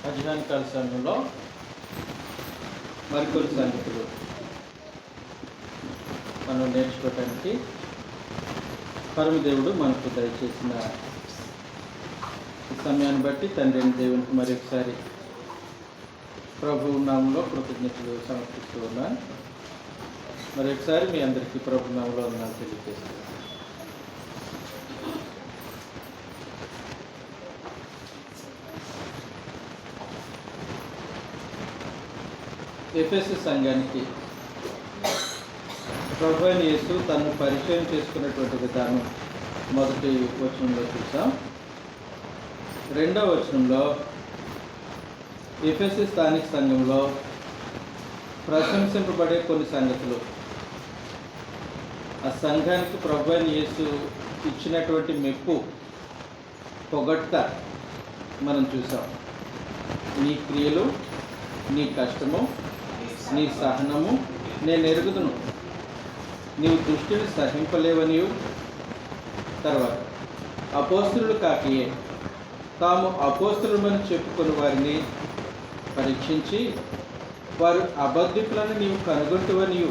అధ్యాన కాల సమయంలో మరికొన్ని సంగతులు మనం నేర్చుకోవటానికి పరమదేవుడు మనకు దయచేసిన ఈ సమయాన్ని బట్టి తండ్రి దేవునికి మరొకసారి ప్రభు నామంలో కృతజ్ఞతలు సమర్పిస్తూ ఉన్నాను. మరొకసారి మీ అందరికీ ప్రభు నామంలో ఉన్నాను తెలియజేస్తున్నాను. ఎఫెసు సంఘానికి ప్రభు అయిన యేసు తను పరిచయం చేసుకున్నటువంటి విధానం మొదటి వచనంలో చూసాం. రెండవ వచనంలో ఎఫెసు స్థానిక సంఘంలో ప్రశంసింపబడే కొన్ని సంగతులు, ఆ సంఘానికి ప్రభు అయిన యేసు ఇచ్చినటువంటి మెప్పు, పొగట్ట మనం చూసాం. నీ క్రియలు, నీ కష్టము, నీ సహనము నేను ఎరుగుదును, నీవు దృష్టిని సహింపలేవనియు. తర్వాత అపోస్తులు కాకియే తాము అపోస్తులమని చెప్పుకొని వారిని పరీక్షించి వారు అబద్ధికులను నీవు కనుగొంటువనియు,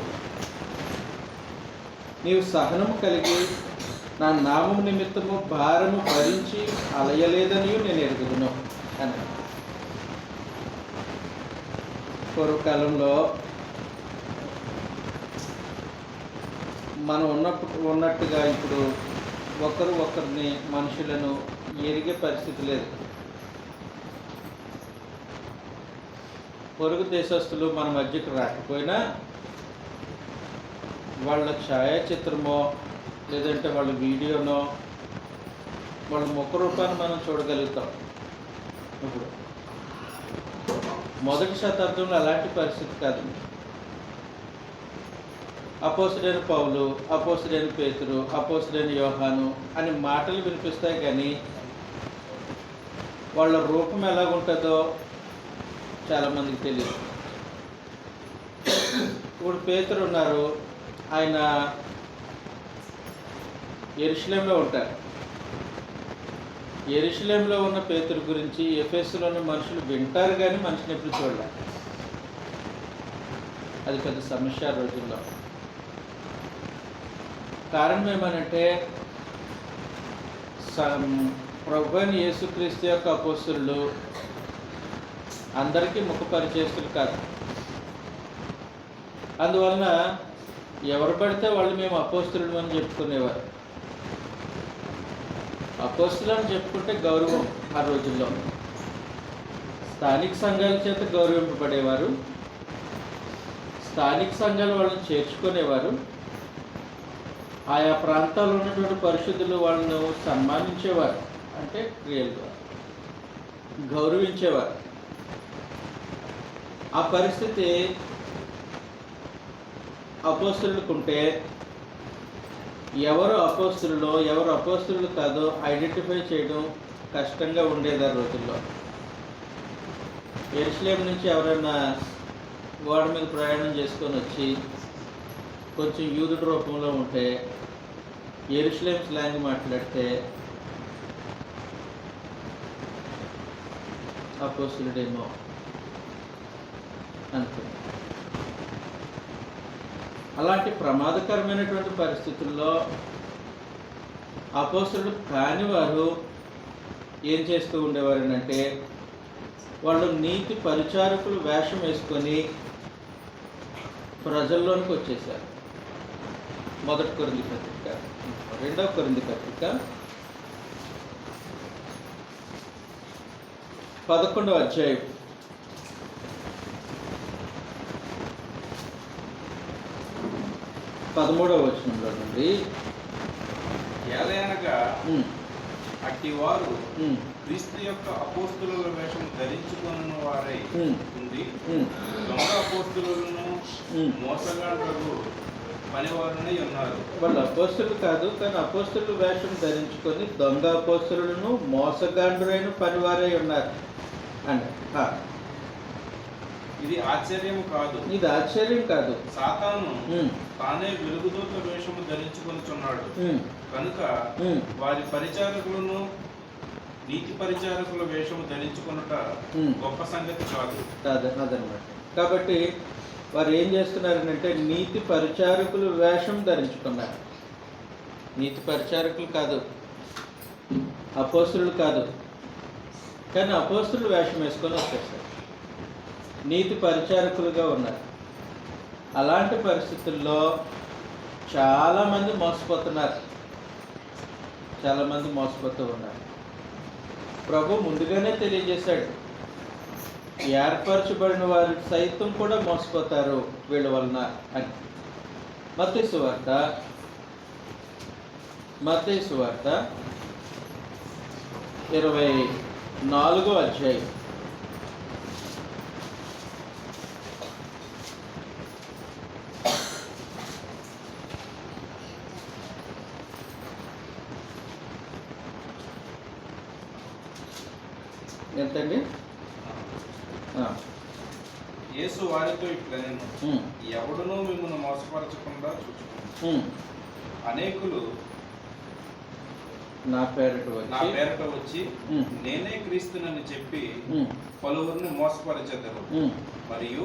నీవు సహనము కలిగి నా నామము నిమిత్తము భారము భరించి అలయలేదనియు నేను ఎరుగుదును అని. పూర్వకాలంలో మనం ఉన్నట్టుగా ఇప్పుడు ఒకరిని మనుషులను ఎరిగే పరిస్థితి లేదు. పొరుగు దేశస్తులు మన మధ్యకు రాకపోయినా వాళ్ళ ఛాయాచిత్రమో లేదంటే వాళ్ళ వీడియోనో వాళ్ళ ముఖ రూపాన్ని మనం చూడగలుగుతాం. ఇప్పుడు మొదటి శతాబ్దంలో అలాంటి పరిస్థితి కాదు. అపోస్తుడైన పౌలు, అపోస్తుడైన పేతురు, అపోస్తుడైన యోహాను అని మాటలు వినిపిస్తాయి, కానీ వాళ్ళ రూపం ఎలాగుంటుందో చాలామందికి తెలియదు. ఇప్పుడు పేతురు ఉన్నారు, ఆయన యెరూషలేంలో ఉంటారు. యెరూషలేంలో ఉన్న పేతురు గురించి ఎఫెసులోని మనుషులు వింటారు, కానీ మనిషిని ఎప్పుడు చూడాలి. అది పెద్ద సమస్య రోజుల్లో. కారణం ఏమనంటే ప్రభువైన యేసుక్రీస్తు యొక్క అపోస్తులు అందరికీ ముఖ పరిచయస్తులు కాదు. అందువలన ఎవరు పడితే వాళ్ళు మేము అపోస్తులు అని చెప్పుకునేవారు. అపోస్తులు అని చెప్పుకుంటే గౌరవం. ఆ రోజుల్లో స్థానిక సంఘాల చేత గౌరవింపబడేవారు, స్థానిక సంఘాలు వాళ్ళని చేర్చుకునేవారు. ఆయా ప్రాంతాల్లో ఉన్నటువంటి పరిశుద్ధులు వాళ్ళను సన్మానించేవారు, అంటే క్రియలు గౌరవించేవారు. ఆ పరిస్థితి అపోస్తులకు ఉంటే ఎవరు అపోస్తులలో ఎవరు అపోస్తులు కాదో ఐడెంటిఫై చేయడం కష్టంగా ఉండేది ఆ రోజుల్లో. యెరూషలేం నుంచి ఎవరైనా గోడ మీద ప్రయాణం చేసుకొని వచ్చి కొంచెం యూదుడి రూపంలో ఉంటే, యెరూషలేం స్లాంగ్ మాట్లాడితే అపోస్తులుడేమో అనుకున్నాను. అలాంటి ప్రమాదకరమైనటువంటి పరిస్థితుల్లో అపోస్తులు కాని వారు ఏం చేస్తూ ఉండేవారు అంటే, వాళ్ళు నీతి పరిచారకులు వేషం వేసుకొని ప్రజల్లోనికి వచ్చేసారు. మొదటి కొరింథీ పత్రిక, రెండవ కొరింథీ పత్రిక 11వ అధ్యాయం 13వ వచనంలో నుండి, ఏలయనగా అట్టి వారు క్రీస్తు యొక్క అపోస్తుల వేషం ధరించుకున్న వారై ఉంది, దొంగ అపోస్తులను మోసగాళ్లకు పనివారునే ఉన్నారు. వాళ్ళు అపోస్తులు కాదు, కానీ అపోస్తులు వేషం ధరించుకొని దొంగ అపోస్తులను మోసగాండురైన పనివారై ఉన్నారు అంటే ఇది ఆశ్చర్యం కాదు. ఇది ఆశ్చర్యం కాదు. సాతాను తానే వెలుగుదూత వేషము ధరించుకొనిచున్నాడు కనుక వారి పరిచారకులను నీతి పరిచారకుల వేషము ధరించుకొనుట గొప్ప సంగతి కాదు. అదనమాట. కాబట్టి వారు ఏం చేస్తున్నారంటే నీతి పరిచారకులు వేషం ధరించుకున్నారు. నీతి పరిచారకులు కాదు, అపోస్తులు కాదు, కానీ అపోస్తులు వేషం వేసుకొని వచ్చేసారు, నీతి పరిచారకులుగా ఉన్నారు. అలాంటి పరిస్థితుల్లో చాలామంది మోసపోతున్నారు, చాలామంది మోసపోతూ ఉన్నారు. ప్రభు ముందుగానే తెలియజేశాడు, ఏర్పరచబడిన వారు సైతం కూడా మోసపోతారు వీళ్ళ వలన అని. మత్తయి సువార్త 24వ అధ్యాయం. ఎంతండి? యేసు వారితో ఇట్లనెను, ఎవడునూ మిమ్మల్ని మోసపరచకుండా చూచుకోండి. అనేకులు నా పేరట వచ్చి నేనే క్రీస్తునని చెప్పి పలువురిని మోసపరచెదరు. మరియు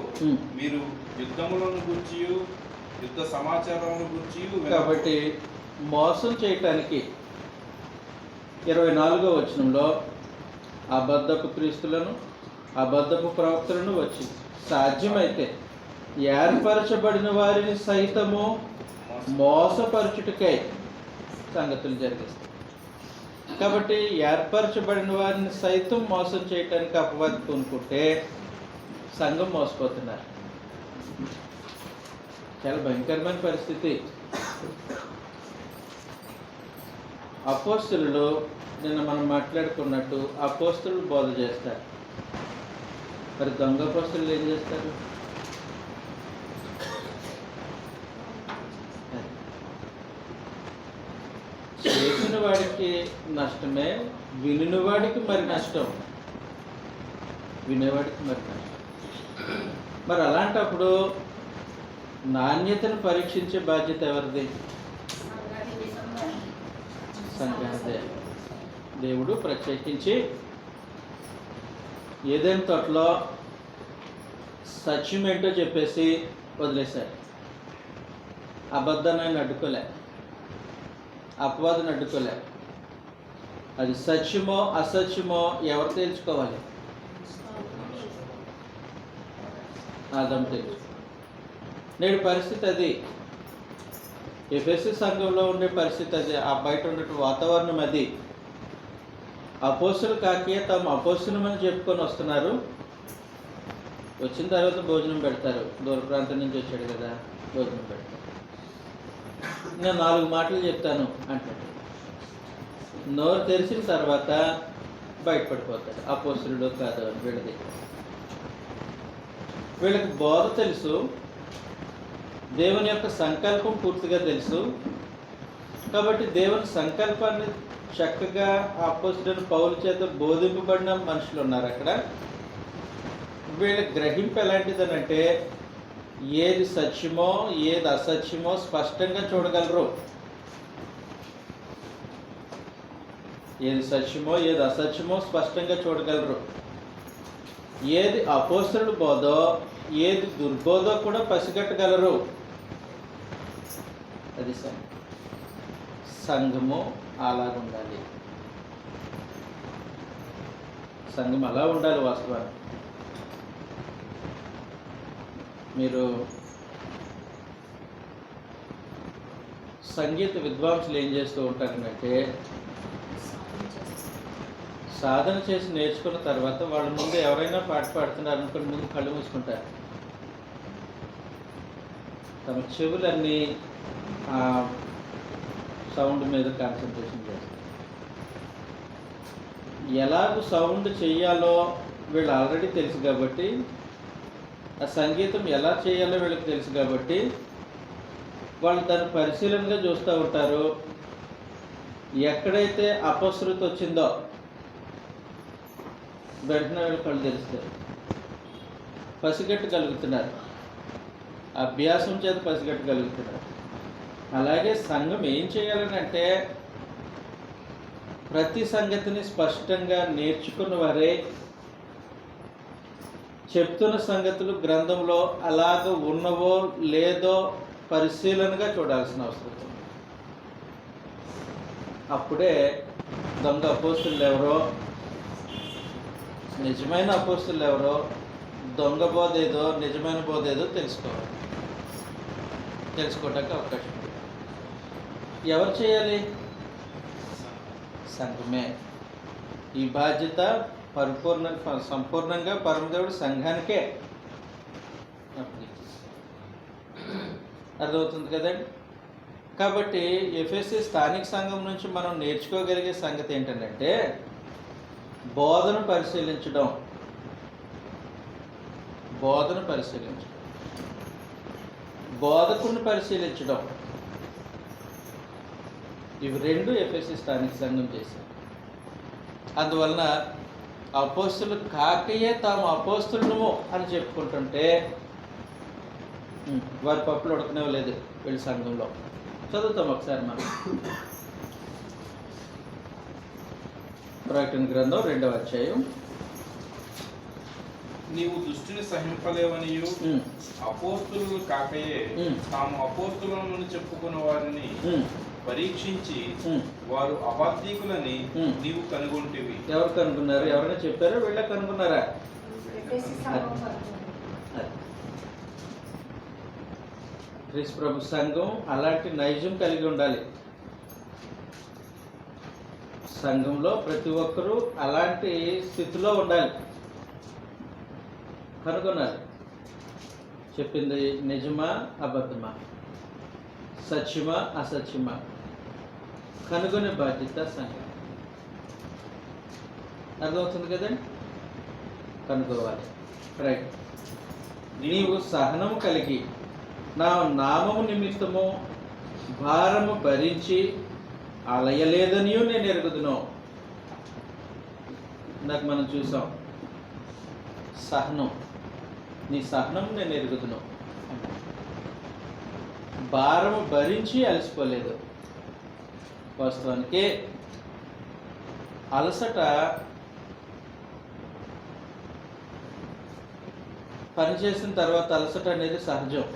మీరు యుద్ధములను గురించి, యుద్ధ సమాచారములను గురించి. కాబట్టి మోసం చేయటానికి 24వ వచనంలో అబద్ధపు క్రీస్తులను, అబద్ధపు ప్రవక్తలను వచ్చి సాధ్యమైతే ఏర్పరచబడిన వారిని సైతము మోసపరచుటకై సంగతులు జరిగిస్తాయి. కాబట్టి ఏర్పరచబడిన వారిని సైతం మోసం చేయటానికి అపవాది కొనుక్కుంటే సంఘం మోసపోతున్నారు. చాలా భయంకరమైన పరిస్థితి. అపోస్తలులు నిన్న మనం మాట్లాడుకున్నట్టు అపోస్తలులు బోధ చేస్తారు. మరి దొంగ అపోస్తలులు ఏం చేస్తారు? చేసిన వాడికి నష్టమే, వినినవాడికి మరి నష్టం, వినేవాడికి మరి నష్టం. మరి అలాంటప్పుడు నాణ్యతను పరీక్షించే బాధ్యత ఎవరిది? సంఘానిదే. దేవుడు ప్రత్యేకించి ఏదైనా తోటలో సత్యం ఏంటో చెప్పేసి వదిలేశారు. అబద్ధాన్ని అడ్డుకోలే, అపవాదం అడ్డుకోలే. అది సత్యమో అసత్యమో ఎవరు తెలుసుకోవాలి? ఆదాము తెలుసు. నేడు పరిస్థితి అది. ఎఫెసు సంఘంలో ఉండే పరిస్థితి అది. ఆ బయట ఉండే వాతావరణం అది. అపోస్తులు కాకే తాము అపోస్తులమని చెప్పుకొని వస్తున్నారు. వచ్చిన తర్వాత భోజనం పెడతారు. దూర ప్రాంతం నుంచి వచ్చాడు కదా, భోజనం పెడతారు. నేను 4 మాటలు చెప్తాను అంటాడు. నోరు తెరిచిన తర్వాత బయటపడిపోతాడు అపోస్తులుడో కాదు అని. వీళ్ళకి బోధ తెలుసు, దేవుని యొక్క సంకల్పం పూర్తిగా తెలుసు. కాబట్టి దేవుని సంకల్పాన్ని చక్కగా అపోస్తలుడైన పౌలు చేత బోధింపబడిన మనుషులు ఉన్నారు అక్కడ. వీళ్ళ గ్రహింపు ఎలాంటిదనంటే ఏది సత్యమో ఏది అసత్యమో స్పష్టంగా చూడగలరు. ఏది సత్యమో ఏది అసత్యమో స్పష్టంగా చూడగలరు. ఏది అపోస్తలుడి బోధో ఏది దుర్బోధో కూడా పసిగట్టగలరు. అది సంఘము అలాగ ఉండాలి. సంఘం అలా ఉండాలి. వాస్తవానికి మీరు సంగీత విద్వాంసులు ఏం చేస్తూ ఉంటారంటే సాధన చేసి నేర్చుకున్న తర్వాత వాళ్ళ ముందు ఎవరైనా పాట పాడుతున్నారు అనుకుని ముందు కళ్ళు మూసుకుంటారు. తమ చెవులన్నీ ఆ సౌండ్ మీద కాన్సన్ట్రేషన్ చేస్తారు. ఎలాగ సౌండ్ చెయ్యాలో వీళ్ళు ఆల్రెడీ తెలుసు కాబట్టి, ఆ సంగీతం ఎలా చేయాలో వీళ్ళకి తెలుసు కాబట్టి వాళ్ళు దాన్ని పరిశీలనగా చూస్తూ ఉంటారు. ఎక్కడైతే అపశృతి వచ్చిందో వెంటనే వీళ్ళు కళ్ళు తెలుస్తారు, పసిగట్టగలుగుతున్నారు. అభ్యాసం చేత పసిగట్టగలుగుతున్నారు. అలాగే సంఘం ఏం చేయాలని అంటే ప్రతి సంగతిని స్పష్టంగా నేర్చుకున్న వారే చెప్తున్న సంగతులు గ్రంథంలో అలాగ ఉన్నవో లేదో పరిశీలనగా చూడాల్సిన అవసరం ఉంది. అప్పుడే దొంగ అపోస్తులు ఎవరో, నిజమైన అపోస్తులు ఎవరో, దొంగ బోధ ఏదో, నిజమైన బోధ ఏదో తెలుసుకోవడానికి అవకాశం ఉంది. ఎవరు చేయాలి? సంఘమే. ఈ బాధ్యత సంపూర్ణంగా పరమదేవుడు సంఘానికే అర్థమవుతుంది కదండి. కాబట్టి ఎఫ్ఎస్సి స్థానిక సంఘం నుంచి మనం నేర్చుకోగలిగే సంగతి ఏంటంటే బోధన పరిశీలించడం, బోధకుడిని పరిశీలించడం, ఇవి రెండు ఎఫ్ఎస్సి స్థానిక సంఘం చేశారు. అందువలన అపోస్తులు కాకయే తాము అపోస్తులము అని చెప్పుకుంటుంటే వారి పప్పులు ఉడకనివ్వలేదు వీళ్ళ సంఘంలో. చదువుతాం ఒకసారి మనం ప్రకటన గ్రంథం 2వ అధ్యాయం. నీవు దుష్టుని సహింపలేవనియు అపోస్తులు కాకయే తాము అపోస్తులను చెప్పుకున్న వారిని పరీక్షించి వారు అబద్ధికులని నీవు కనుగొంటివి. ఎవరు కనుగొన్నారు? ఎవరైనా చెప్పారో వీళ్ళ కనుగొన్నారా? క్రీస్తు ప్రభు సంఘం అలాంటి నైజం కలిగి ఉండాలి. సంఘంలో ప్రతి ఒక్కరూ అలాంటి స్థితిలో ఉండాలి. కనుగొనాలి, చెప్పింది నిజమా అబద్ధమా, సత్యమా అసత్యమా, కనుగొనే బాధ్యత సంఘం. అర్థమవుతుంది కదండి. కనుగోవాలి. రైట్. నీవు సహనము కలిగి నా నామము నిమిత్తము భారము భరించి అలయలేదనియో నేను ఎరుగుదును. ఇందాక మనం చూసాం సహనం, నీ సహనం నేను ఎరుగుదును. భారము భరించి అలసిపోలేదు. వాస్తవానికి అలసట పనిచేసిన తర్వాత అలసట అనేది సహజం.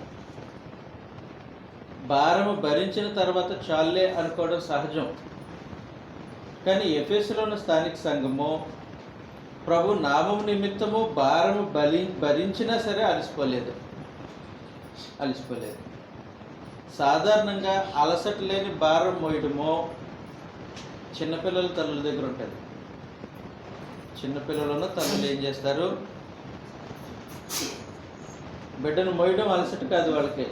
భారము భరించిన తర్వాత చాలే అనుకోవడం సహజం. కానీ ఎఫెసులో ఉన్న స్థానిక సంఘము ప్రభు నామము నిమిత్తము భారము భరించినా సరే అలసిపోలేదు. సాధారణంగా అలసట లేని భారం మోయడము చిన్నపిల్లల తల్లుల దగ్గర ఉంటుంది. చిన్నపిల్లలను తల్లులు ఏం చేస్తారు? బిడ్డను మోయడం అలసట కాదు వాళ్ళకి.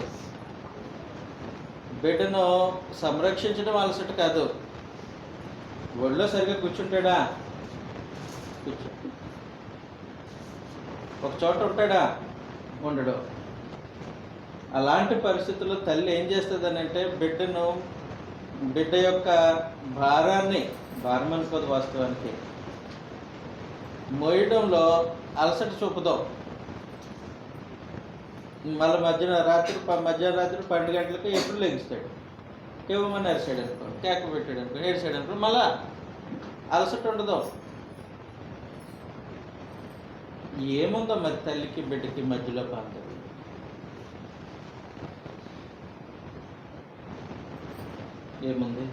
బిడ్డను సంరక్షించడం అలసట కాదు. ఒళ్ళో సరిగ్గా కూర్చుంటాడా? ఒక చోట ఉంటాడా? ఉండడు. అలాంటి పరిస్థితుల్లో తల్లి ఏం చేస్తుంది అంటే బిడ్డ యొక్క భారం అనుకోదు వాస్తవానికి, మోయడంలో అలసట చూపుదాం. మళ్ళీ మధ్యాహ్నం రాత్రి 12 గంటలకి ఎప్పుడు లెగిస్తాడు, కేవమని అరిసాడు అనుకో, కేక పెట్టాడు అనుకో, ఏడిసాడు అనుకో, మళ్ళా అలసట ఉండదు. ఏముందో మరి తల్లికి బిడ్డకి మధ్యలో బాంధవ్యం? ఏముంది?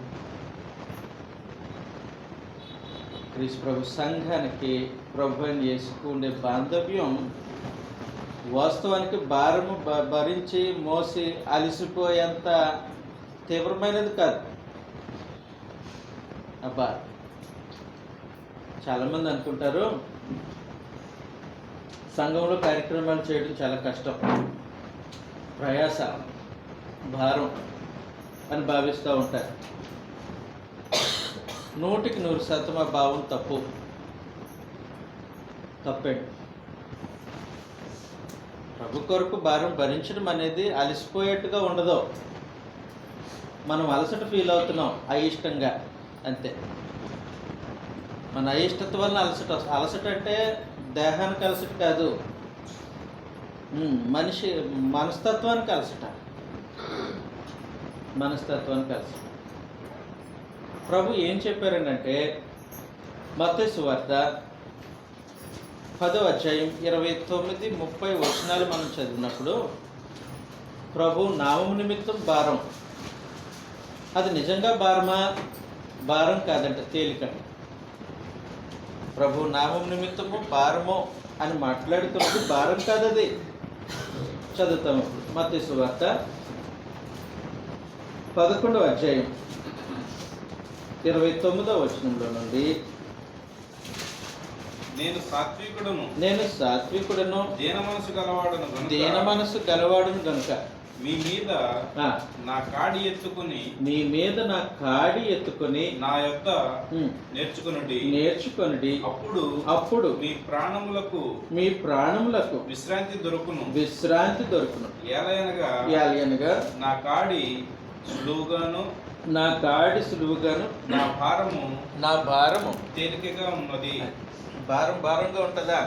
క్రీస్తు ప్రభు సంఘానికి ప్రభు అని చేసుకుండే బాంధవ్యం వాస్తవానికి భారము భరించి మోసి అలసిపోయేంత తీవ్రమైనది కాదు. అబ్బా, చాలామంది అనుకుంటారు సంఘంలో కార్యక్రమాలు చేయడం చాలా కష్టం, ప్రయాస, భారం అని భావిస్తూ ఉంటారు. 100% ఆ భావం తప్పండి. ప్రభు కొరకు భారం భరించడం అనేది అలసిపోయేట్టుగా ఉండదు. మనం అలసట ఫీల్ అవుతున్నాం అయిష్టంగా, అంతే. మన అయిష్టత వలన అలసట అంటే దేహానికి అలసట కాదు, మనస్తత్వానికి అలసట. ప్రభు ఏం చెప్పారనంటే మత్తయి సువార్త 10వ అధ్యాయం 29, 30 వచనాలు మనం చదివినప్పుడు ప్రభు నామము నిమిత్తం భారం, అది నిజంగా భారమా? భారం కాదంట, తేలిక. ప్రభు నామం నిమిత్తము భారము అని మాట్లాడుతున్నది భారం కాదు, అది చదువుతాము. మత్తయి సువార్త 11వ అధ్యాయం 29వ వచనంలో నుండి, నేను సాత్వికుడను దీన మనసు గలవాడును గనుక మీ మీద నా కాడి ఎత్తుకొని నా యొద్ద నేర్చుకొనుడి అప్పుడు మీ ప్రాణములకు విశ్రాంతి దొరుకును. ఏలయనగా నా కాడి సులువుగాను నా భారము తేలికగా ఉన్నది. భారంగా ఉంటుందా?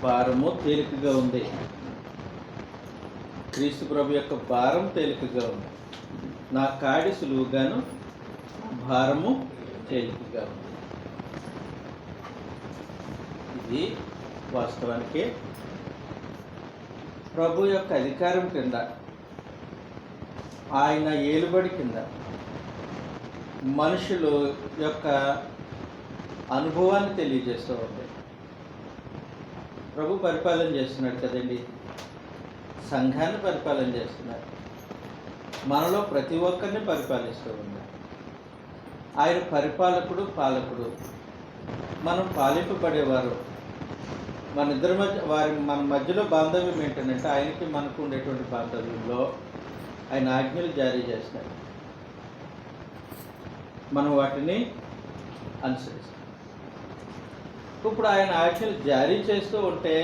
భారము తేలికగా ఉంది. క్రీస్తు ప్రభు యొక్క భారం తేలికగా ఉంది. నా కాడి సులువుగాను భారము తేలికగా ఉంది. ఇది వాస్తవానికి ప్రభు యొక్క అధికారం కింద, ఆయన ఏలుబడి కింద మనుషుల యొక్క అనుభవాన్ని తెలియజేస్తూ ఉంది. ప్రభు పరిపాలన చేస్తున్నాడు కదండి, సంఘాన్ని పరిపాలన చేస్తున్నాడు, మనలో ప్రతి ఒక్కరిని పరిపాలిస్తూ ఉన్నాడు. ఆయన పరిపాలకుడు, పాలకుడు, మనం పాలింపబడేవారు. మన మధ్యలో బాంధవ్యం ఏంటంటే ఆయనకి మనకు ఉండేటువంటి బాంధవ్యంలో ఆయన ఆజ్ఞలు జారీ చేస్తాడు, మనం వాటిని అనుసరిస్తాం. ఇప్పుడు ఆయన ఆజ్ఞలు జారీ చేస్తూ ఉంటే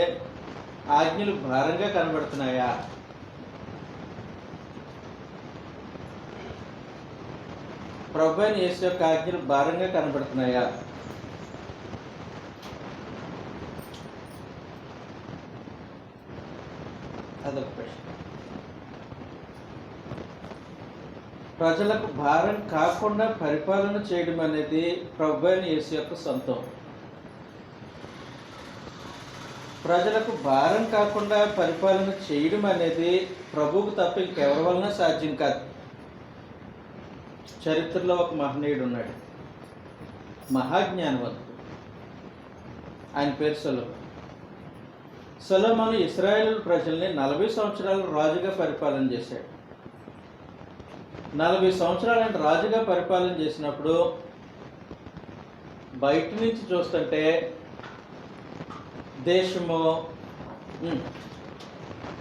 ఆజ్ఞలు భారంగా కనబడుతున్నాయా? ప్రభువైన యేసు యొక్క ఆజ్ఞలు భారంగా కనబడుతున్నాయా? అదొక ప్రశ్న. ప్రజలకు భారం కాకుండా పరిపాలన చేయడం అనేది ప్రభువైన యేసు యొక్క సొంతం. ప్రజలకు భారం కాకుండా పరిపాలన చేయడం అనేది ప్రభువుకు తప్ప ఇంకెవరి వలన సాధ్యం కాదు. చరిత్రలో ఒక మహనీయుడు ఉన్నాడు, మహాజ్ఞానవంతుడు. ఆయన పేరు సొలొమోను. సొలొమోను ఇశ్రాయేలు ప్రజల్ని 40 సంవత్సరాలు రాజుగా పరిపాలన చేశాడు. 40 సంవత్సరాలు ఆయన రాజుగా పరిపాలన చేసినప్పుడు బయట నుంచి చూస్తుంటే దేశము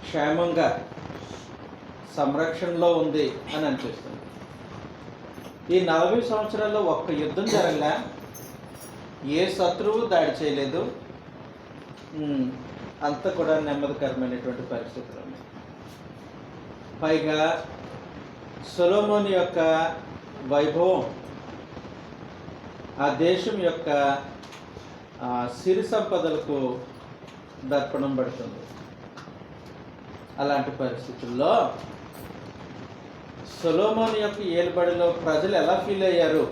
క్షేమంగా సంరక్షణలో ఉంది అని అనిపిస్తుంది. ఈ 40 సంవత్సరాల్లో ఒక్క యుద్ధం జరగలే, ఏ శత్రువు దాడి చేయలేదు, అంతా కూడా నెమ్మదికరమైనటువంటి పరిస్థితులు ఉన్నాయి. పైగా సొలొమోను యొక్క వైభవం ఆ దేశం యొక్క సిరి సంపదలకు దర్పణం పడుతుంది. అలాంటి పరిస్థితుల్లో సొలొమోను యొక్క ఏలుబడిలో ప్రజలు ఎలా ఫీల్ అయ్యారు?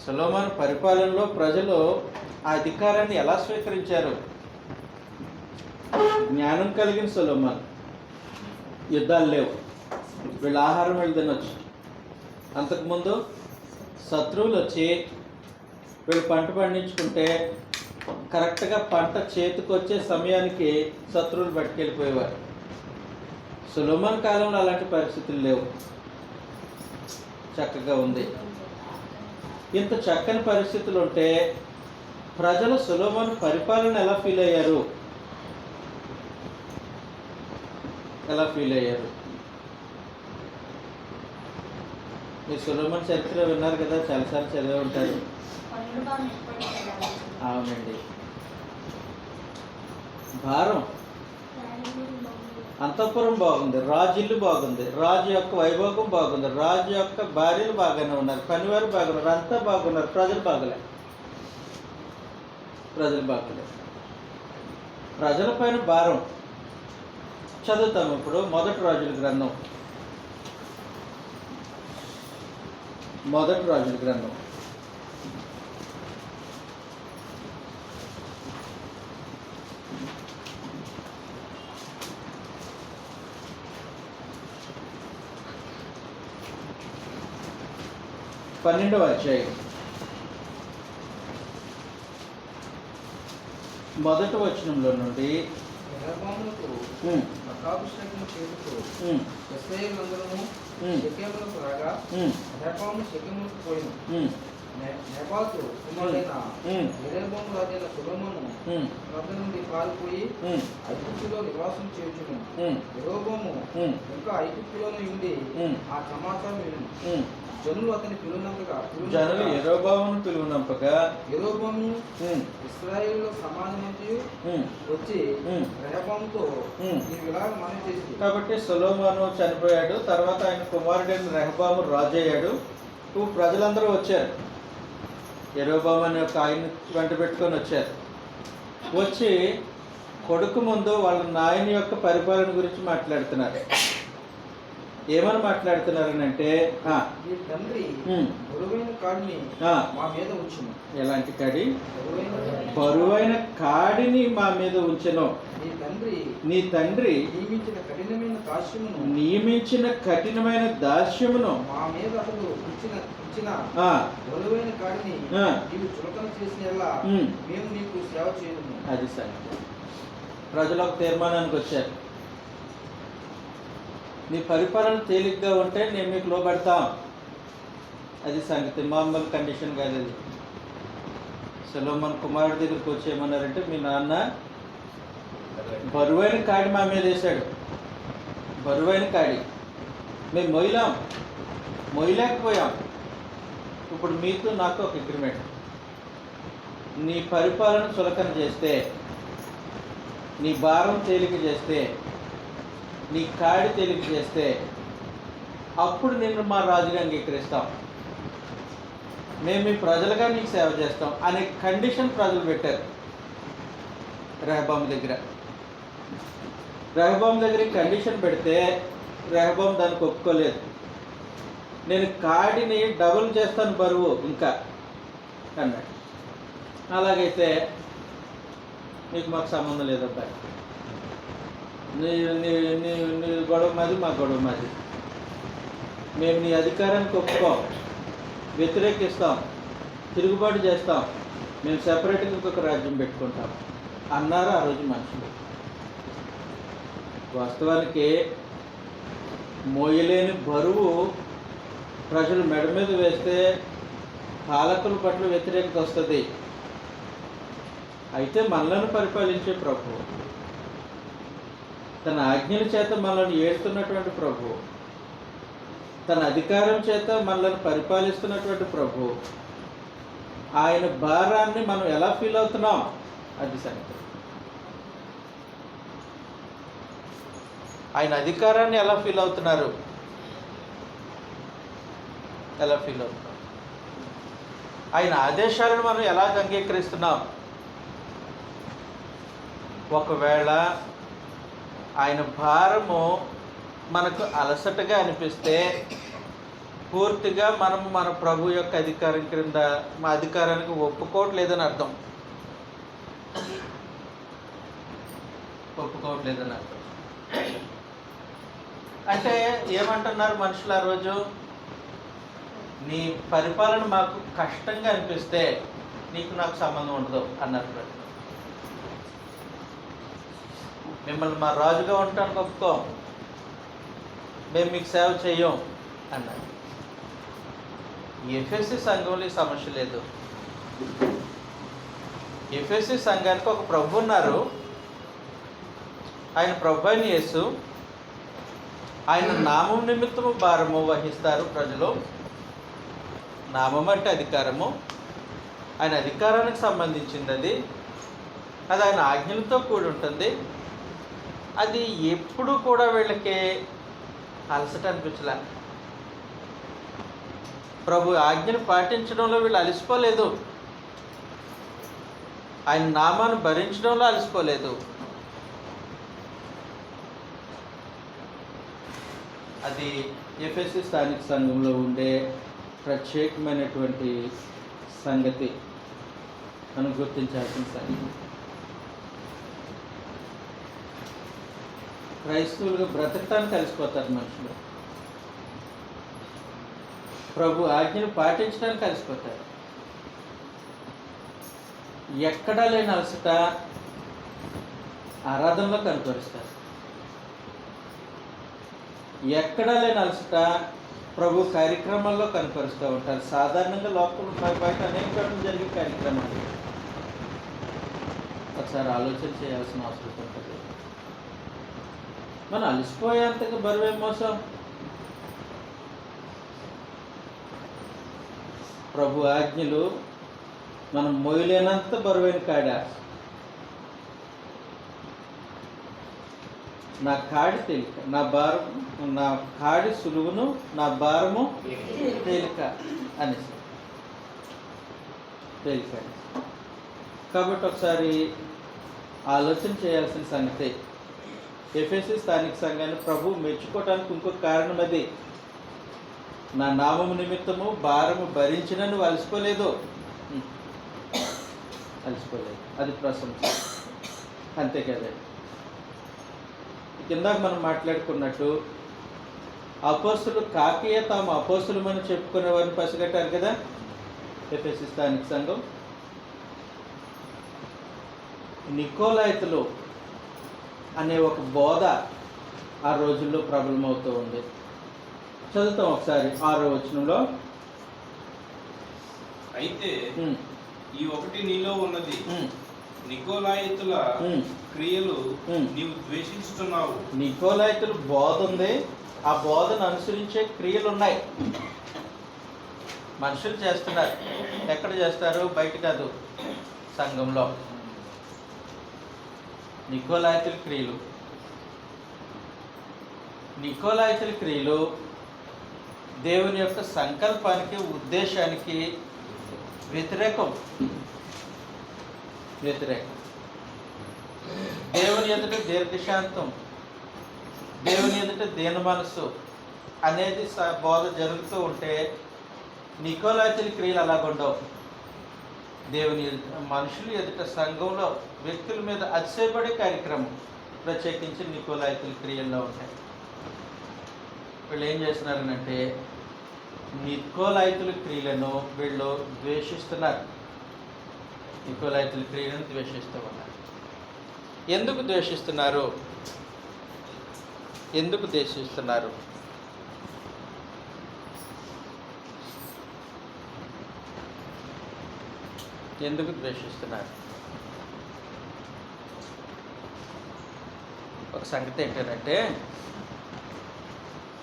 సొలొమోను పరిపాలనలో ప్రజలు ఆ అధికారాన్ని ఎలా స్వీకరించారు? జ్ఞానం కలిగిన సొలొమోను, యుద్ధాలు లేవు, వీళ్ళు ఆహారం వెళ్ళి తినొచ్చు. అంతకుముందు శత్రువులు వచ్చి వీళ్ళు పంట పండించుకుంటే కరెక్ట్గా పంట చేతికి వచ్చే సమయానికి శత్రువులు పట్టుకెళ్ళిపోయేవారు. సొలొమోను కాలంలో అలాంటి పరిస్థితులు లేవు, చక్కగా ఉంది. ఇంత చక్కని పరిస్థితులు ఉంటే ప్రజలు సొలొమోను పరిపాలన ఎలా ఫీల్ అయ్యారు? మీరు సొలొమోను చరిత్ర విన్నారు కదా, చాలాసార్లు చదివే ఉంటారు. అవునండి. భారం, అంతఃపురం బాగుంది, రాజు ఇల్లు బాగుంది, రాజు యొక్క వైభోగం బాగుంది, రాజు యొక్క భార్యలు బాగానే ఉన్నారు, పనివారు బాగున్నారు, అంతా బాగున్నారు, ప్రజలు బాగలేదు. ప్రజల పైన భారం. చదువుతాము ఇప్పుడు మొదటి రాజుల గ్రంథం. మొదటి రాజుల గ్రంథం 12వ అధ్యాయం మొదటి వచనంలో నుండి నెబాతు కుమారుడైన యెరోబోము రాజైన సొలొమోను వద్ద నుండి పారిపోయి ఐగుప్తులో నివాసం చేయుచును. యెరోబోము ఇంకా ఐగుప్తులోనే ఉండి ఆ సమాచారం విను. జనులు అతని జనులు యెరోబోమును పిలువనంపగా యెరోబోము ఇశ్రాయేలులో సమాజమంతయు వచ్చి రెహబాముతో ఇలాగ మనవి చేసి. కాబట్టి సొలొమోను చనిపోయాడు. తర్వాత ఆయన కుమారుడైన రెహబాము రాజు అయ్యాడు. ప్రజలందరూ వచ్చారు. యెరోబోము అనే ఒక ఆయన వెంట పెట్టుకొని వచ్చారు. వచ్చి కొడుకు ముందు వాళ్ళ నాయన యొక్క పరిపాలన గురించి మాట్లాడుతున్నారు. ఏమని మాట్లాడుతున్నారనంటే, ఎలాంటి కాడి? బరువైన కాడిని మా మీద ఉంచెను. నీ తండ్రి నియమించిన కఠినమైన దాస్యమును అది సరే. ప్రజలు ఒక తీర్మానానికి వచ్చారు. నీ పరిపాలన తేలిగ్గా ఉంటే నేను మీకు లోబడతాం. అది సంగతి. మామూలు కండిషన్ కాదు అది. సొలొమోను కుమారుడి దగ్గరికి వచ్చి ఏమన్నారంటే, మీ నాన్న బరువైన కాడి మా మీద వేశాడు. బరువైన కాడి మేము మొయ్యలేకపోయాం. ఇప్పుడు మీతో నాకు ఒక అగ్రిమెంట్. నీ పరిపాలన చులకన చేస్తే, నీ భారం తేలిక చేస్తే, నీ కాడి తేలిక చేస్తే అప్పుడు నిన్ను మా రాజుగా అంగీకరిస్తాం. మేము మీ ప్రజలుగా నీకు సేవ చేస్తాం అనే కండిషన్ ప్రజలు పెట్టారు రెహబాము దగ్గర. రెహబాము దగ్గర కండిషన్ పెడితే రెహబాము దానికి ఒప్పుకోలేదు. నేను కాడిని డబుల్ చేస్తాను బరువు ఇంకా అన్నాడు. అలాగైతే నీకు మాకు సంబంధం లేదబ్బాయి. నీ నీ నీ నీ గొడవ మాది, మా గొడవ మాది. మేము నీ అధికారానికి ఒప్పుకోం, వ్యతిరేకిస్తాం, తిరుగుబాటు చేస్తాం. మేము సెపరేట్గా ఇంకొక రాజ్యం పెట్టుకుంటాం అన్నారు ఆ రోజు మనుషులు. వాస్తవానికి మోయలేని బరువు ప్రజలు మెడ మీద వేస్తే పాలకుల పట్ల వ్యతిరేకత వస్తుంది. అయితే మనలను పరిపాలించే ప్రభువు, తన ఆజ్ఞల చేత మనల్ని ఏడుతున్నటువంటి ప్రభువు, తన అధికారం చేత మనల్ని పరిపాలిస్తున్నటువంటి ప్రభువు, ఆయన భారాన్ని మనం ఎలా ఫీల్ అవుతున్నాం అది సంగతి. ఆయన అధికారాన్ని ఎలా ఫీల్ అవుతున్నారు? ఎలా ఫీల్ అవుతున్నాం? ఆయన ఆదేశాలను మనం ఎలా అంగీకరిస్తున్నాం? ఒకవేళ ఆయన భారము మనకు అలసటగా అనిపిస్తే పూర్తిగా మనం మన ప్రభు యొక్క అధికారం క్రింద మా అధికారానికి ఒప్పుకోవట్లేదని అర్థం. ఒప్పుకోవట్లేదని అర్థం. అంటే ఏమంటున్నారు మనుషులు ఆ రోజు? నీ పరిపాలన మాకు కష్టంగా అనిపిస్తే నీకు నాకు సంబంధం ఉండదు అన్నారు. మిమ్మల్ని మా రాజుగా ఉండటానికి ఒప్పుకోం, మేము మీకు సేవ చెయ్యం అన్నారు. ఎఫెసీ సంఘంలో ఈ సమస్య లేదు. ఎఫెసీ సంఘానికి ఒక ప్రభు ఉన్నారు. ఆయన ప్రభు అయిన యేసు. ఆయన నామం నిమిత్తము భారము వహిస్తారు ప్రజలు. నామం అంటే అధికారము. ఆయన అధికారానికి సంబంధించింది అది. అది ఆయన ఆజ్ఞలతో కూడి ఉంటుంది. అది ఎప్పుడు కూడా వీళ్ళకి అలసట అనిపించలే. ప్రభు ఆజ్ఞను పాటించడంలో వీళ్ళు అలసిపోలేదు. ఆయన నామాన్ని భరించడంలో అలసిపోలేదు. అది ఎఫెసీ స్థానిక సంఘంలో ఉండే ప్రత్యేకమైనటువంటి సంగతి మనం గుర్తించాల్సిన సంగతి. క్రైస్తవులుగా బ్రతకటానికి కలిసిపోతారు మనుషులు, ప్రభు ఆజ్ఞను పాటించడానికి కలిసిపోతారు. ఎక్కడా లేని అలసట ఆరాధనలో కనపరుస్తారు. ఎక్కడా లేని అలసట ప్రభు కార్యక్రమాల్లో కనపరుస్తూ ఉంటారు. సాధారణంగా లోపల బయట అనేక జరిగే కార్యక్రమాలు ఒకసారి ఆలోచన చేయాల్సిన అవసరం ఉంటుంది. మనం అలసిపోయేంతగా బరువేం మోసం. ప్రభు ఆజ్ఞలు మనం మోయలేనంత బరువైన కాడ. నా కాడి తేలిక, నా కాడి సులువును, నా భారము తేలిక అనేసి తేలిక. కాబట్టి ఒకసారి ఆలోచన చేయాల్సిన సంగతి. ఎఫెసీ స్థానిక సంఘాన్ని ప్రభు మెచ్చుకోవటానికి ఇంకొక కారణం అది. నా నామము నిమిత్తము భారము భరించిన నువ్వు అలసిపోలేదు, అది ప్రశంస. అంతే కదండి. కిందాక మనం మాట్లాడుకున్నట్టు అపోస్తులు కాకియే తాము అపోస్తులమని చెప్పుకునే వారిని పసిగట్టారు కదా ఎఫెసీ స్థానిక సంఘం. నికోలాయితులు అనే ఒక బోధ ఆ రోజుల్లో ప్రబలమవుతూ ఉంది. చదువుతాం ఒకసారి 6వ వచనంలో. అయితే ఈ ఒకటి నీలో ఉన్నది, నికోలాయితుల క్రియలు నీవు ద్వేషిస్తున్నావు. నికోలాయితుల బోధ ఉంది, ఆ బోధను అనుసరించే క్రియలు ఉన్నాయి. మనుషులు చేస్తున్నారు. ఎక్కడ చేస్తారు? బయట కాదు, సంఘంలో. నికోలాయితుల క్రియలు దేవుని యొక్క సంకల్పానికి, ఉద్దేశానికి వ్యతిరేకం. దేవుని ఎదుట దీర్ఘశాంతం, దేవుని ఎదుట దీన మనసు అనేది బోధ జరుగుతూ ఉంటే నికోలాయితుల క్రియలు అలాగుండవు. దేవుని మనుషులు ఎదుట, సంఘంలో వ్యక్తుల మీద అతిశయపడే కార్యక్రమం ప్రత్యేకించి నికోలాయితుల క్రియల్లో ఉంటాయి. వీళ్ళు ఏం చేస్తున్నారనంటే నికోలాయితుల క్రియలను వీళ్ళు ద్వేషిస్తున్నారు. నికోలాయితుల క్రియలను ద్వేషిస్తూ ఉన్నారు. ఎందుకు ద్వేషిస్తున్నారు? ఒక సంగతి ఏంటంటే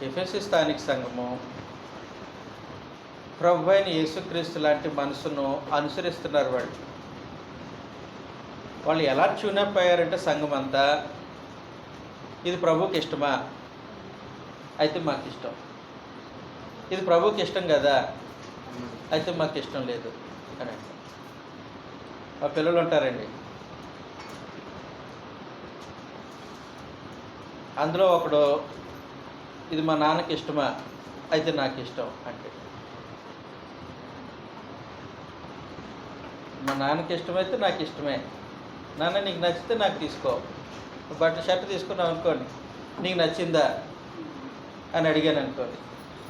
ఎఫెసీ స్థానిక సంఘము ప్రభు అయిన యేసుక్రీస్తు లాంటి మనసును అనుసరిస్తున్నారు. వాళ్ళు ఎలా ట్యూనప్ అయ్యారంటే సంఘం అంతా, ఇది ప్రభుకి ఇష్టమా? అయితే మాకు ఇష్టం. ఇది ప్రభుకి ఇష్టం కదా? అయితే మాకు ఇష్టం లేదు అని. ఆ పిల్లలు ఉంటారండి, అందులో ఒకడు ఇది మా నాన్నకి ఇష్టమా? అయితే నాకు ఇష్టం అంటే. మా నాన్నకి ఇష్టమైతే నాకు ఇష్టమే. నాన్న నీకు నచ్చితే నాకు తీసుకో. బట్టలు షర్ట్ తీసుకున్నావు అనుకోండి, నీకు నచ్చిందా అని అడిగాను అనుకోండి,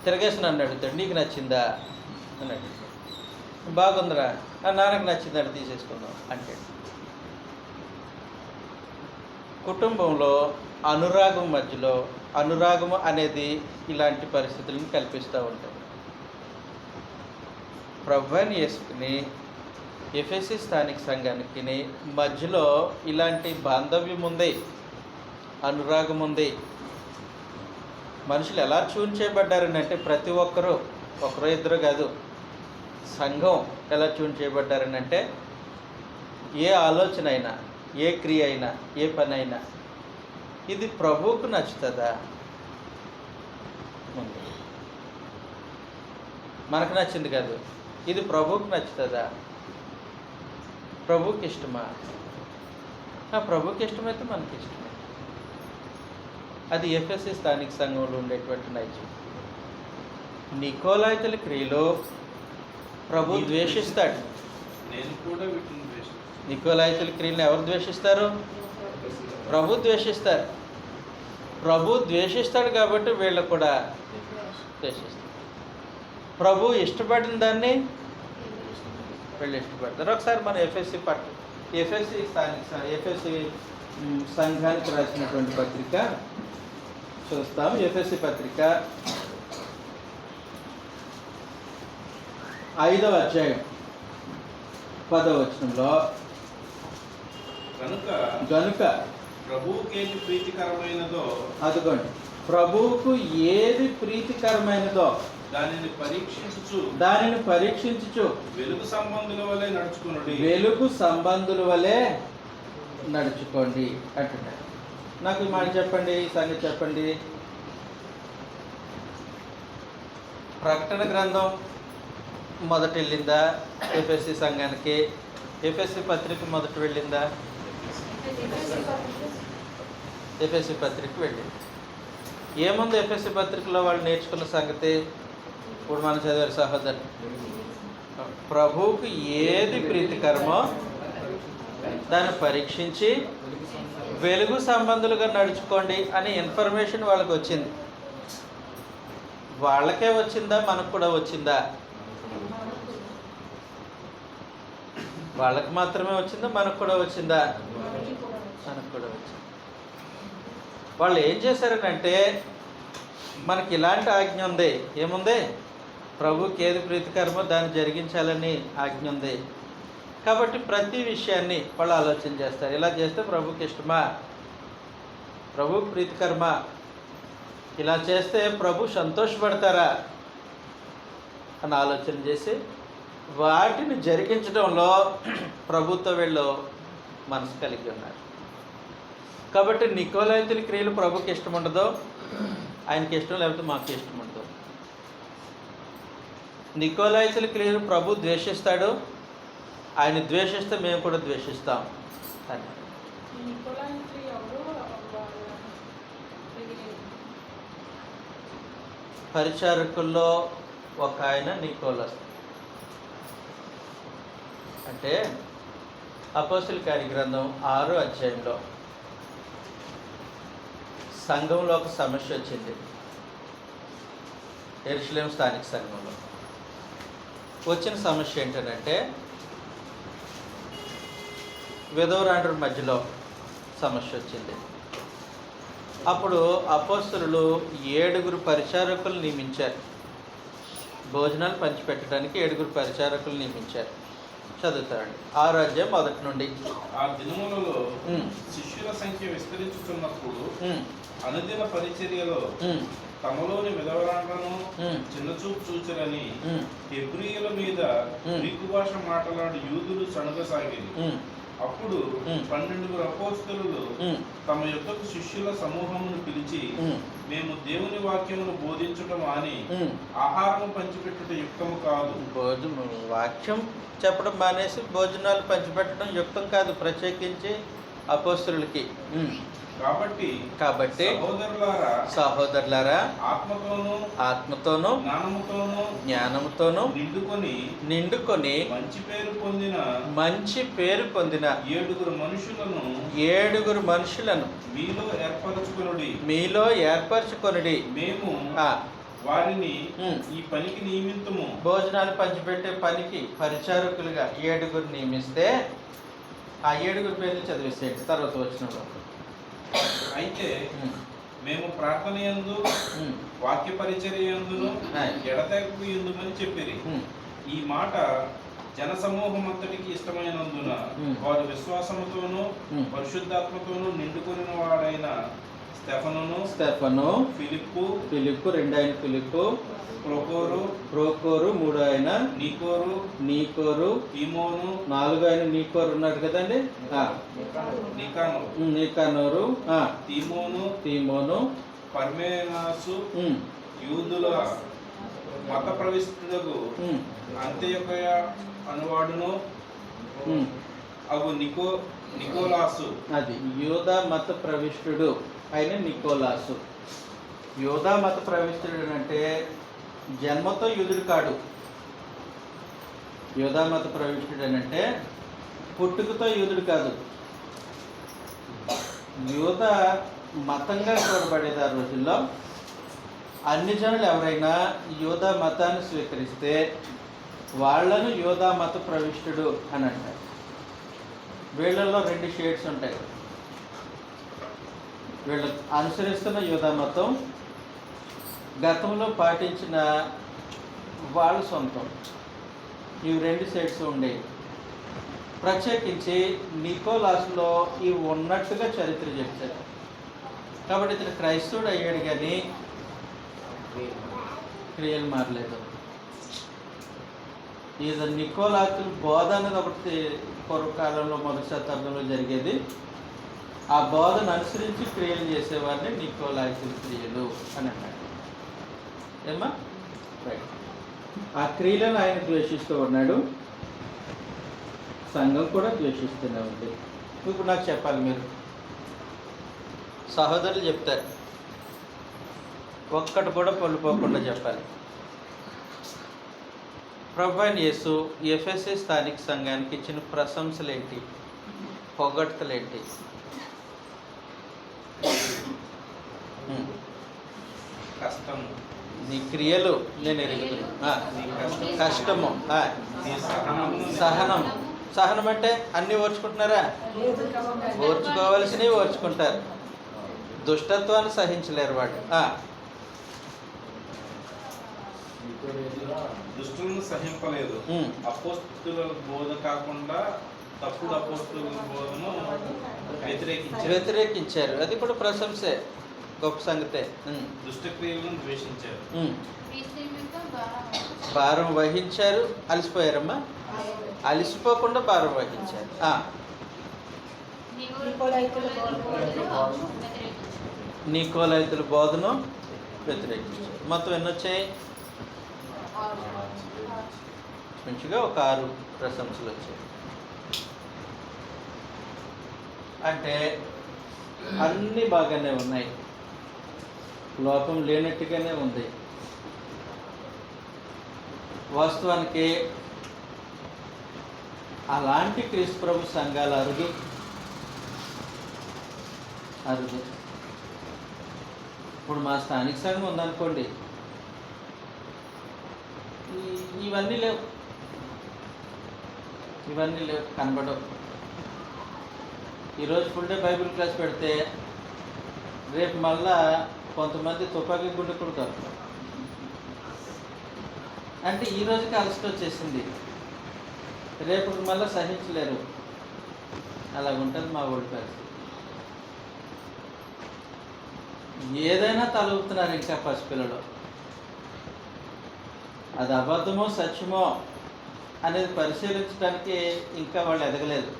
తిరగేసి నన్ను అడుగుతాడు నీకు నచ్చిందా అని అడుగుతాడు. బాగుందిరా, నాన్నకు నచ్చిందని తీసేసుకుందాం అంటే. కుటుంబంలో అనురాగం మధ్యలో అనురాగము అనేది ఇలాంటి పరిస్థితులను కల్పిస్తూ ఉంటుంది. ప్రభువుని యేసుకుని ఎఫెసీ స్థానిక సంఘానికి మధ్యలో ఇలాంటి బాంధవ్యం ఉంది, అనురాగం ఉంది. మనుషులు ఎలా ట్యూన్ చేయబడ్డారని అంటే ప్రతి ఒక్కరూ, ఒకరో ఇద్దరు కాదు, సంఘం ఎలా ట్యూన్ చేయబడ్డారని అంటే ఏ ఆలోచన అయినా, ఏ క్రియ అయినా, ఏ పని అయినా ఇది ప్రభువుకు నచ్చుతుందా? మనకు నచ్చింది కాదు, ఇది ప్రభువుకు నచ్చుతుందా? ప్రభువుకి ఇష్టమా? ప్రభువుకి ఇష్టమైతే మనకి ఇష్టమే. అది ఎఫెసీ స్థానిక సంఘంలో ఉండేటువంటి నైజం. నికోలాయితుల క్రియలో ప్రభు ద్వేషిస్తాడు. నేను కూడా వీటిని ద్వేషిస్తాను. నికోలాయితుల క్రియలను ఎవరు ద్వేషిస్తారు? ప్రభు ద్వేషిస్తారు. ప్రభు ద్వేషిస్తాడు కాబట్టి వీళ్ళు కూడా ద్వేషిస్తారు. ప్రభు ఇష్టపడిన దాన్ని వీళ్ళు ఇష్టపడతారు. ఒకసారి మన ఎఫెసీ సంఘానికి రాసినటువంటి పత్రిక చూస్తాం. ఎఫెసీ పత్రిక 5వ అధ్యాయం 10వ వచనంలో గనుక ప్రభువుకి ఏది ప్రీతికరమైనదో, అదిగోండి, ప్రభువుకు ఏది ప్రీతికరమైనదో దానిని పరీక్షించుచు వెలుగు సంబంధుల వలె నడుచుకోండి అంటున్నాడు. నాకు ఈ మాట చెప్పండి, ఈ సంగతి చెప్పండి. ప్రకటన గ్రంథం మొదట వెళ్ళిందా ఎఫెసీ సంఘానికి? ఎఫెసీ పత్రిక మొదట వెళ్ళిందా? ఎఫెసీ పత్రిక వెళ్ళింది. ఏముంది ఎఫెసీ పత్రికలో వాళ్ళు నేర్చుకున్న సంగతి? ఇప్పుడు మనం చదివారు సహోదరు, ప్రభువుకు ఏది ప్రీతికరమో దాన్ని పరీక్షించి వెలుగు సంబంధులుగా నడుచుకోండి అనే ఇన్ఫర్మేషన్ వాళ్ళకి వచ్చింది. వాళ్ళకే వచ్చిందా, మనకు కూడా వచ్చిందా? వాళ్ళకి మాత్రమే వచ్చిందా, మనకు కూడా వచ్చిందా? మనకు కూడా వచ్చింది. వాళ్ళు ఏం చేశారనంటే, మనకి ఇలాంటి ఆజ్ఞ ఉంది. ఏముంది? ప్రభుకి ఏది ప్రీతికరమో దాన్ని జరిగించాలని ఆజ్ఞ ఉంది. కాబట్టి ప్రతి విషయాన్ని వాళ్ళు ఆలోచన చేస్తారు. ఇలా చేస్తే ప్రభుకి ఇష్టమా, ప్రభుకి ప్రీతికరమా, ఇలా చేస్తే ప్రభు సంతోషపడతారా అని ఆలోచన చేసి వాటిని జరిగించడంలో ప్రభుత్వ వీళ్ళు మనసు కలిగి ఉన్నారు. కాబట్టి నికోలాయితుల క్రియలు ప్రభుకి ఇష్టం ఉండదు, ఆయనకి ఇష్టం లేకపోతే మాకు ఇష్టం ఉండదు. నికోలాయితుల క్రియలు ప్రభు ద్వేషిస్తాడు, ఆయన ద్వేషిస్తే మేము కూడా ద్వేషిస్తాం అని. పరిచారకుల్లో ఒక ఆయన నికోలస్. అంటే అపోస్తలుల కార్యగ్రంథం 6వ అధ్యాయంలో సంఘంలో ఒక సమస్య వచ్చింది. యెరూషలేము స్థానిక సంఘంలో వచ్చిన సమస్య ఏంటంటే, విధవరాండ్ర మధ్యలో సమస్య వచ్చింది. అప్పుడు అపోస్తలులు 7 పరిచారకులు నియమించారు. భోజనాలు పంచిపెట్టడానికి 7 పరిచారకులు నియమించారు. చదువుతారండి 6వ అధ్యాయం 1 నుండి. ఆ దినములలో శిష్యుల సంఖ్య విస్తరించుతున్నప్పుడు అనుదిన పరిచర్యలో తమలోని విధవరాండ్రను చిన్నచూపు చూచరని హెబ్రీయుల మీద గ్రీకు భాష మాట్లాడు యూదులు సణుగసాగిరి. అప్పుడు 12 అపోస్తలులు తమ యొక్కకు శిష్యుల సమూహమును పిలిచి, మేము దేవుని వాక్యమును బోధించటం అని ఆహారము పంచిపెట్టుట యుక్తము కాదు. వాక్యం చెప్పడం మానేసి భోజనాలు పంచిపెట్టడం యుక్తం కాదు, ప్రత్యేకించి అపోస్తలులకి. కాబట్టి సహోదరులారా ఆత్మతోను జ్ఞానముతోను నిండుకొని మంచి పేరు పొందిన 7 మనుషులను మీలో ఏర్పరచుకొనుడి. మేము వారిని ఈ పనికి నియమింతుము. భోజనాలు పంచిపెట్టే పనికి పరిచారకులుగా 7 నియమిస్తే ఆ 7 పేర్లు చదివేసేయండి తర్వాత వచ్చిన. అయితే మేము ప్రార్థన యందు వాక్య పరిచర్య యందును ఎడతెగక యుందుమని చెప్పిరి. ఈ మాట జన సమూహం అంతటికి ఇష్టమైనందున వారు విశ్వాసముతోనూ పరిశుద్ధాత్మతోనూ నిండుకొనిన వాడైన స్టెఫను, ఫిలిప్పు, 2 ఆయన ఫిలిప్పు, ప్రోకోరు, 3 ఆయన నీకోరు, తీమోను, 4 ఆయన నీకోరు ఉన్నాడు కదండి, నికానోరు, తీమోను, పర్మేనాసు, యూదుల మత ప్రవిష్టులకు అంత్యొకయ అనువాడును అగు నికోలాసు. అది యూద మత ప్రవిష్టుడు ఆయన నికోలాసు. యోధా మత ప్రవేశుడు అంటే జన్మతో యూదుడు కాడు. యోధా మత ప్రవేశుడు అంటే పుట్టుకతో యూదుడు కాదు. యూద మతంగా చూడబడేది ఆ రోజుల్లో. అన్ని జనులు ఎవరైనా యోధా మతాన్ని స్వీకరిస్తే వాళ్ళను యోధా మత ప్రవిష్టుడు అని అంటారు. వీళ్ళల్లో 2 షేడ్స్ ఉంటాయి. వీళ్ళు అనుసరిస్తున్న యోధా మతం, గతంలో పాటించిన వాళ్ళ సొంతం. ఇవి 2 షేడ్స్ ఉండేవి. ప్రత్యేకించి నికోలాసులో ఇవి ఉన్నట్టుగా చరిత్ర చెప్తారు. కాబట్టి ఇతను క్రైస్తవుడు అయ్యాడు కానీ క్రియలు మారలేదు. ఇది నికోలాసుల బోధ అనేది ఒకటి పూర్వకాలంలో మొదటి శతాబ్దంలో జరిగేది. ఆ బోధను అనుసరించి క్రియలు చేసేవారిని నికోలాసుల క్రియలు అని అన్నాడు. ఏమా రైట్. ఆ క్రియలను ఆయన ద్వేషిస్తూ ఉన్నాడు. సంఘం కూడా ద్వేషిస్తూనే ఉంది. ఇప్పుడు నాకు చెప్పాలి, మీరు సహోదరులు చెప్తారు, ఒక్కటి కూడా పొల్లిపోకుండా చెప్పాలి. ప్రభువైన యేసు ఎఫెసీ స్థానిక సంఘానికి ఇచ్చిన ప్రశంసలేంటి, పొగడ్తలేంటి? కష్టము, నీ క్రియలు నేను ఎరుగుతున్నా. కష్టము, సహనం. సహనం అంటే అన్నీ ఓర్చుకుంటున్నారా? ఓర్చుకోవాల్సినవి ఓర్చుకుంటారు. దుష్టత్వాన్ని సహించలేరు వాడు. దుష్టులను సహింపలేదు. అపోస్తుల బోధ కాకుండా తప్పుడు అపోస్తుల బోధను వ్యతిరేకించారు. అది కూడా ప్రశంసే, గొప్ప సంగతే. దుష్టక్రియలను ద్వేషించారు. భారం వహించారు. అలసిపోయారమ్మా? అలసిపోకుండా భారం వహించారు. నికోలైతుల బోధను వ్యతిరేకించారు. మొత్తం ఎన్ని వచ్చాయి? మంచిగా ఒక 6 ప్రశంసలు వచ్చాయి. అంటే అన్నీ బాగానే ఉన్నాయి, లోపం లేనట్టుగానే ఉంది. వాస్తవానికి అలాంటి క్రీస్తు ప్రభు సంఘాలు అరుదు. ఇప్పుడు మా స్థానిక సంఘం ఉందనుకోండి, ఇవన్నీ లేవు, కనబడవు. ఈరోజు ఫుల్ డే బైబిల్ క్లాస్ పెడితే రేపు మళ్ళా కొంతమంది తుపాకీ గుండె కొడతారు. అంటే ఈ రోజుకి అలసట వచ్చేసింది, రేపు మళ్ళీ సహించలేరు. అలాగుంటుంది మా ఊళ్ళో పరిస్థితి. ఏదైనా తలవుతున్నారు ఇంకా పసిపిల్లలు. అది అబద్ధమో సత్యమో అనేది పరిశీలించడానికి ఇంకా వాళ్ళు ఎదగలేదు.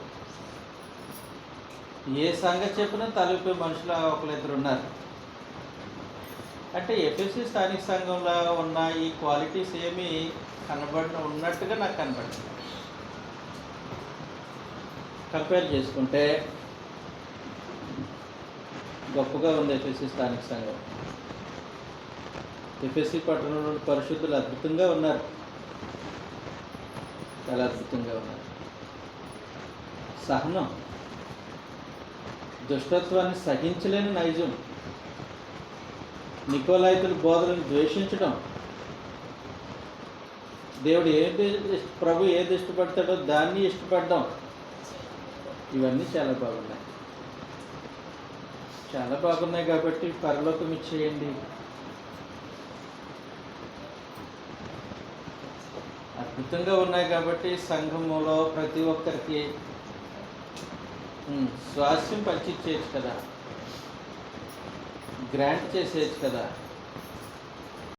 ఏ సంగతి చెప్పినా తలపిపోయే మనుషులు 1-2 ఉన్నారు. అంటే ఎఫ్ఎస్సి స్థానిక సంఘంలో ఉన్న ఈ క్వాలిటీస్ ఏమీ ఉన్నట్టుగా నాకు కనబడుతుంది. కంపేర్ చేసుకుంటే గొప్పగా ఉంది ఎఫ్ఎస్సి స్థానిక సంఘం. ఎఫ్ఎస్సి పట్టణంలో పరిశుద్ధులు అద్భుతంగా ఉన్నారు, చాలా అద్భుతంగా ఉన్నారు. సహనం, దుష్టత్వాన్ని సహించలేని నైజం, నికోలాయితుల బోధలను ద్వేషించడం, దేవుడు ప్రభు ఏది ఇష్టపడతాడో దాన్ని ఇష్టపడడం, ఇవన్నీ చాలా బాగున్నాయి కాబట్టి పరలోకం ఇచ్చేయండి. అద్భుతంగా ఉన్నాయి కాబట్టి సంఘములో ప్రతి ఒక్కరికి స్వాస్థ్యం పంచిచ్చేయచ్చు కదా, గ్రాంట్ చేసేయచ్చు కదా.